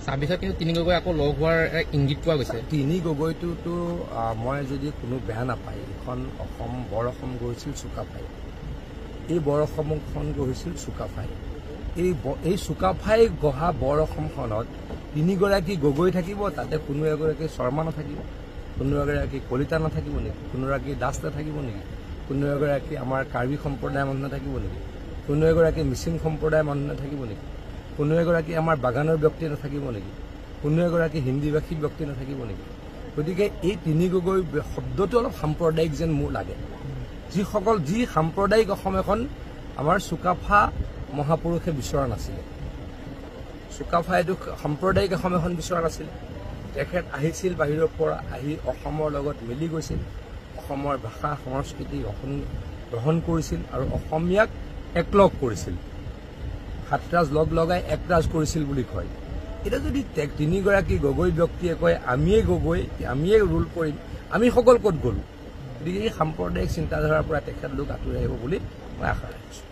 ছাব্বিছত কিন্তু তিনি গগৈ আকৌ লগ হোৱাৰ ইংগিত পোৱা গৈছে। তিনি গগৈটোতো মই যদি কোনো বেয়া নাপায়, এখন বৰ অসম গৈছিল চুকাফাই, এই বৰ অসমখন গৈছিল চুকাফাই। এই চুকাফাই গঢ়া বৰ অসমখনত তিনিগৰাকী গগৈ থাকিব, তাতে কোনো এগৰাকী শৰ্মা নাথাকিব, কোনো এগৰাকী কলিতা নাথাকিব নেকি, কোনো এগৰাকী দাস নাথাকিব নেকি, কোনো এগৰাকী আমাৰ কাৰ্বি সম্প্ৰদায়ৰ মানুহ নাথাকিব নেকি, কোনো এগৰাকী মিচিং সম্প্ৰদায়ৰ মানুহ নাথাকিব নেকি, কোনো এগৰাকী আমাৰ বাগানৰ ব্যক্তি নাথাকিব নেকি, কোনো এগৰাকী হিন্দীভাষী ব্যক্তি নাথাকিব নেকি। গতিকে এই তিনি গগৈ শব্দটো অলপ সাম্প্ৰদায়িক যেন মোৰ লাগে। যি সাম্প্ৰদায়িক অসম এখন আমাৰ চুকাফা মহাপুৰুষে বিচৰা নাছিলে। চুকাফাইটো সাম্প্ৰদায়িক অসম এখন বিচৰা নাছিলে। তেখেত আহিছিল বাহিৰৰ পৰা, আহি অসমৰ লগত মিলি গৈছিল, অসমৰ ভাষা সংস্কৃতি গ্ৰহণ কৰিছিল আৰু অসমীয়াক একলগ কৰিছিল। সাতৰাজ লগ লগাই একৰাজ কৰিছিল বুলি কয়। এতিয়া যদি তিনিগৰাকী গগৈ ব্যক্তিয়ে কয় আমিয়ে গগৈ, আমিয়ে ৰুল কৰিম, আমি সকল ক'ত গ'লো। গতিকে এই সাম্প্ৰদায়িক চিন্তাধাৰাৰ পৰা তেখেতলোক আঁতৰি আহিব বুলি মই আশা ৰাখিছোঁ।